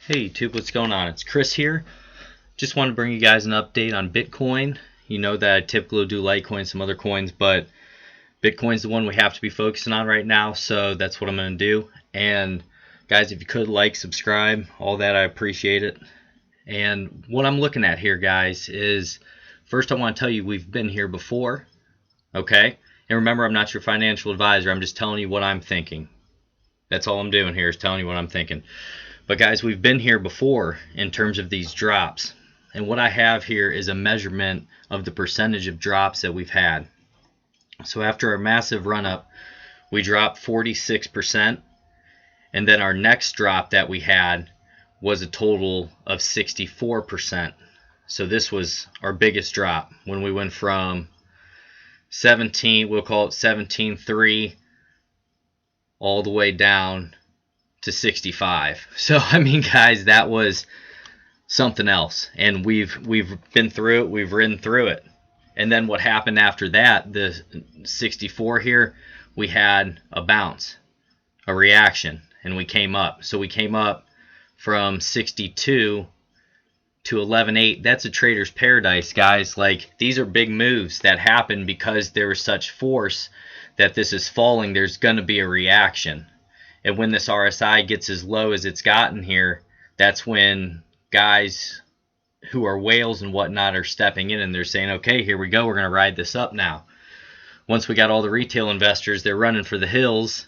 Hey YouTube, what's going on? It's Chris here. Just want to bring you guys an update on Bitcoin. You know that I typically do Litecoin, some other coins, but Bitcoin's the one we have to be focusing on right now, so that's what I'm going to do. And guys, if you could like, subscribe, all that, I appreciate it. And what I'm looking at here, guys, is first I want to tell you we've been here before, okay? And remember, I'm not your financial advisor. I'm just telling you what I'm thinking. That's all I'm doing here is telling you what I'm thinking. But guys, we've been here before in terms of these drops. And what I have here is a measurement of the percentage of drops that we've had. So after a massive run up, we dropped 46%. And then our next drop that we had was a total of 64%. So this was our biggest drop when we went from 17, we'll call it 17.3, all the way down to 65. So I mean, guys, that was something else, and we've been through it, we've ridden through it. And then what happened after that, the 64 here, we had a bounce, a reaction, and we came up. So we came up from 62 to 11.8. That's a trader's paradise, guys. Like, these are big moves that happen because there is such force that this is falling. There's going to be a reaction. And when this RSI gets as low as it's gotten here, that's when guys who are whales and whatnot are stepping in and they're saying, okay, here we go, we're going to ride this up now. Once we got all the retail investors, they're running for the hills,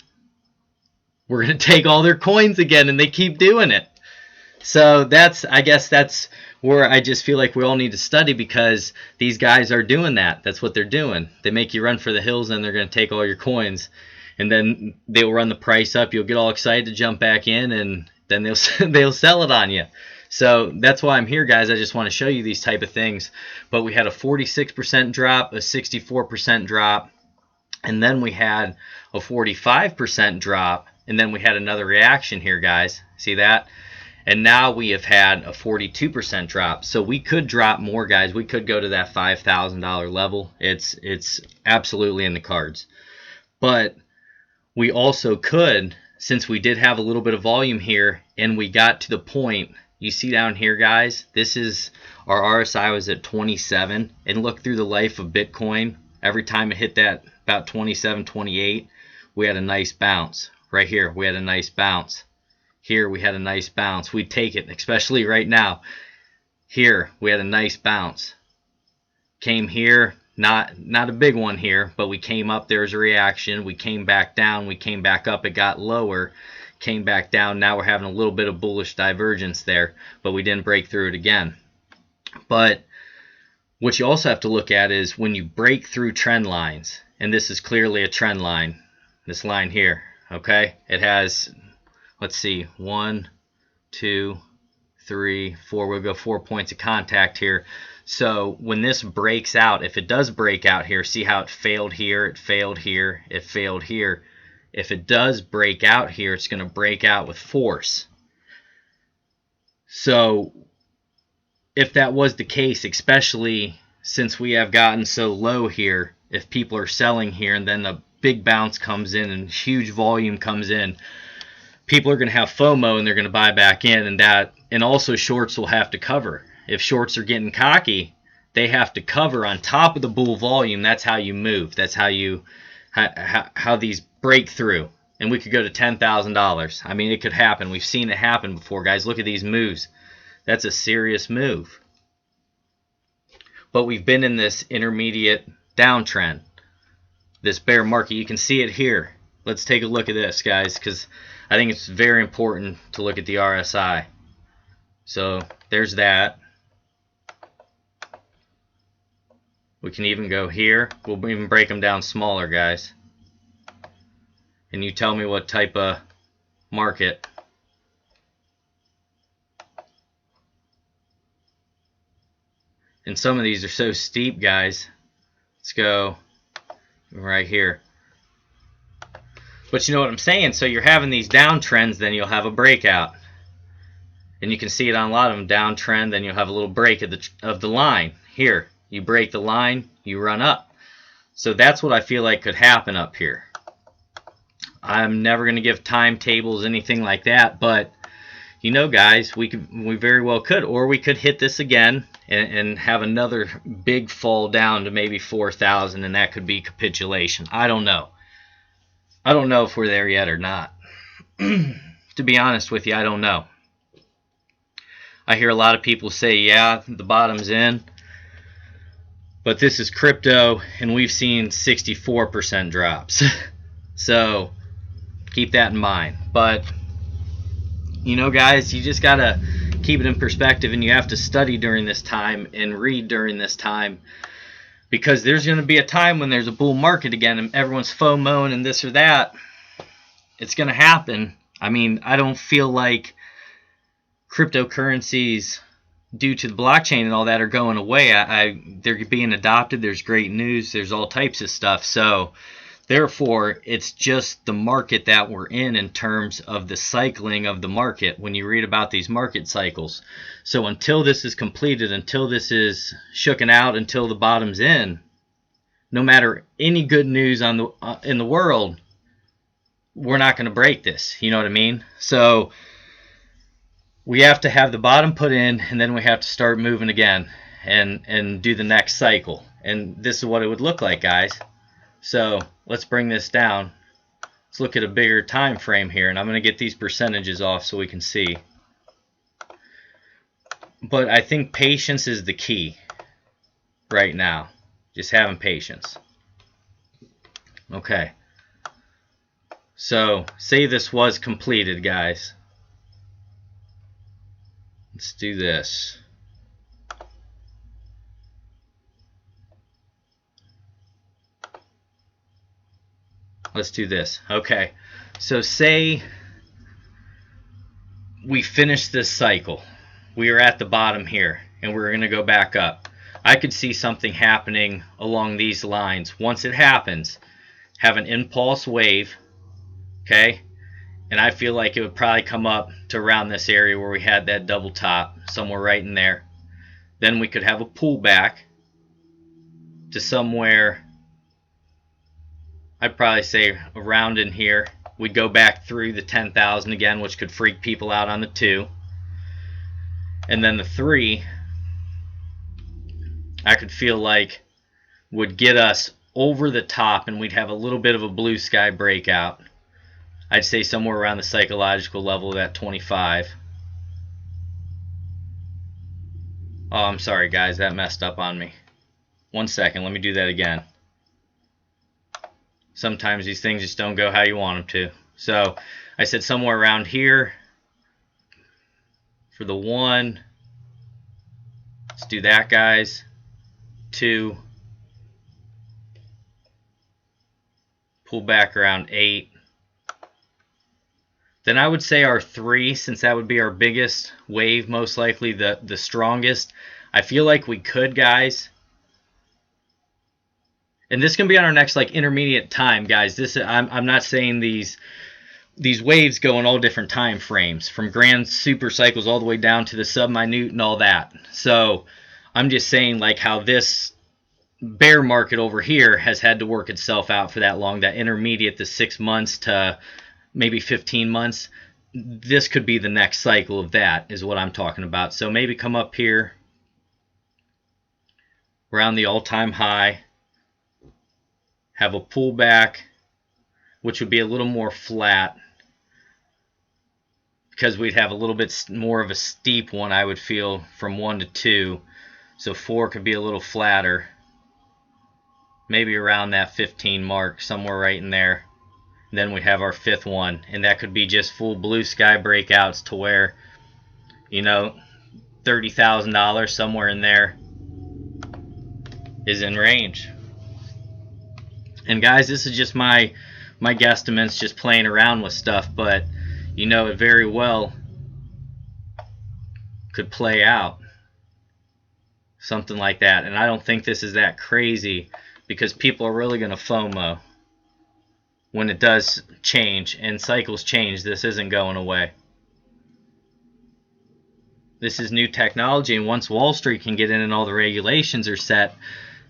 we're going to take all their coins again, and they keep doing it. So I guess that's where I just feel like we all need to study, because these guys are doing that. That's what they're doing. They make you run for the hills, and they're going to take all your coins. And then they'll run the price up. You'll get all excited to jump back in, and then they'll sell it on you. So that's why I'm here, guys. I just want to show you these type of things. But we had a 46% drop, a 64% drop, and then we had a 45% drop, and then we had another reaction here, guys. See that? And now we have had a 42% drop. So we could drop more, guys. We could go to that $5,000 level. It's absolutely in the cards. But we also could, since we did have a little bit of volume here, and we got to the point, you see down here, guys, this is our RSI was at 27, and look through the life of Bitcoin, every time it hit that about 27, 28, we had a nice bounce. Right here, we had a nice bounce. Here, we had a nice bounce. We'd take it, especially right now. Here, we had a nice bounce. Came here, not a big one here, but we came up, there was a reaction, we came back down, we came back up, it got lower, came back down. Now we're having a little bit of bullish divergence there, but we didn't break through it again. But what you also have to look at is when you break through trend lines, and this is clearly a trend line, this line here, okay? It has, let's see, 1, 2, 3, 4, we'll go 4 points of contact here. So when this breaks out, if it does break out here, see how it failed here, it failed here, it failed here. If it does break out here, it's going to break out with force. So if that was the case, especially since we have gotten so low here, if people are selling here and then a big bounce comes in and huge volume comes in, people are going to have FOMO and they're going to buy back in, and also shorts will have to cover. If shorts are getting cocky, they have to cover on top of the bull volume. That's how you move. That's how these break through. And we could go to $10,000. I mean, it could happen. We've seen it happen before, guys. Look at these moves. That's a serious move. But we've been in this intermediate downtrend, this bear market. You can see it here. Let's take a look at this, guys, because I think it's very important to look at the RSI. So there's that. We can even go here. We'll even break them down smaller, guys. And you tell me what type of market. And some of these are so steep, guys. Let's go right here. But you know what I'm saying? So you're having these downtrends, then you'll have a breakout. And you can see it on a lot of them, downtrend, then you'll have a little break of the line. Here, you break the line, you run up. So that's what I feel like could happen up here. I'm never going to give timetables, anything like that, but you know, guys, we very well could, or we could hit this again and have another big fall down to maybe 4,000, and that could be capitulation. I don't know. I don't know if we're there yet or not. To be honest with you, I don't know. I hear a lot of people say, yeah, the bottom's in. But this is crypto, and we've seen 64% drops. So keep that in mind. But, you know, guys, you just got to keep it in perspective, and you have to study during this time and read during this time, because there's going to be a time when there's a bull market again and everyone's FOMOing and this or that. It's going to happen. I mean, I don't feel like cryptocurrencies, due to the blockchain and all that, are going away. They're being adopted. There's great news. There's all types of stuff. So therefore, it's just the market that we're in terms of the cycling of the market when you read about these market cycles. So until this is completed, until this is shooken out, until the bottom's in, no matter any good news on the in the world, we're not going to break this. You know what I mean? So we have to have the bottom put in, and then we have to start moving again and do the next cycle. And this is what it would look like, guys. So let's bring this down. Let's look at a bigger time frame here, and I'm going to get these percentages off so we can see. But I think patience is the key right now. Just having patience. Okay. So say this was completed, guys. Let's do this. Let's do this. Okay. So say we finish this cycle. We are at the bottom here, and we're going to go back up. I could see something happening along these lines. Once it happens, have an impulse wave, okay? And I feel like it would probably come up to around this area where we had that double top, somewhere right in there. Then we could have a pullback to somewhere, I'd probably say around in here. We'd go back through the 10,000 again, which could freak people out on the 2. And then the 3, I could feel like would get us over the top, and we'd have a little bit of a blue sky breakout. I'd say somewhere around the psychological level of that 25. Oh, I'm sorry, guys. That messed up on me. 1 second. Let me do that again. Sometimes these things just don't go how you want them to. So I said somewhere around here for the 1. Let's do that, guys. 2. Pull back around 8. Then I would say our 3, since that would be our biggest wave, most likely the strongest. I feel like we could, guys. And this can be on our next like intermediate time, guys. This I'm not saying these waves go in all different time frames, from grand super cycles all the way down to the sub-minute and all that. So I'm just saying like how this bear market over here has had to work itself out for that long, that intermediate, the 6 months to maybe 15 months. This could be the next cycle of that, is what I'm talking about. So maybe come up here around the all-time high, have a pullback, which would be a little more flat, because we'd have a little bit more of a steep one, I would feel, from 1 to 2. So 4 could be a little flatter, maybe around that 15 mark, somewhere right in there. And then we have our 5th one, and that could be just full blue sky breakouts to where, you know, $30,000 somewhere in there is in range. And guys, this is just my guesstimates, just playing around with stuff, but you know, it very well could play out something like that. And I don't think this is that crazy, because people are really going to FOMO when it does change, and cycles change. This isn't going away. This is new technology, and once Wall Street can get in and all the regulations are set,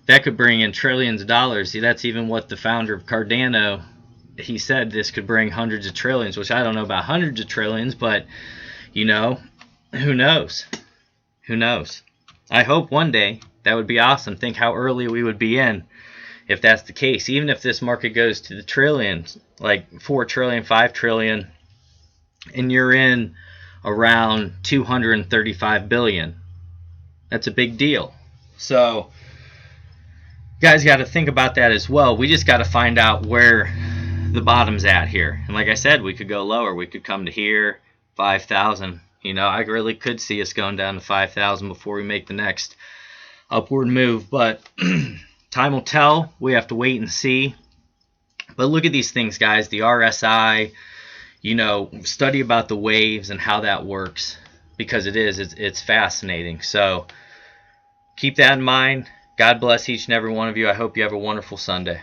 that could bring in trillions of dollars. See, that's even what the founder of Cardano, he said this could bring hundreds of trillions, which I don't know about hundreds of trillions, but You know, who knows? Who knows? I hope one day. That would be awesome. Think how early we would be in if that's the case. Even if this market goes to the trillions, like 4 trillion, 5 trillion, and you're in around 235 billion. That's a big deal. So, you guys got to think about that as well. We just got to find out where the bottom's at here. And like I said, we could go lower. We could come to here, 5,000. I really could see us going down to 5,000 before we make the next upward move. But time will tell. We have to wait and see. But look at these things, guys. The RSI, study about the waves and how that works, because it's fascinating. So keep that in mind. God bless each and every one of you. I hope you have a wonderful Sunday.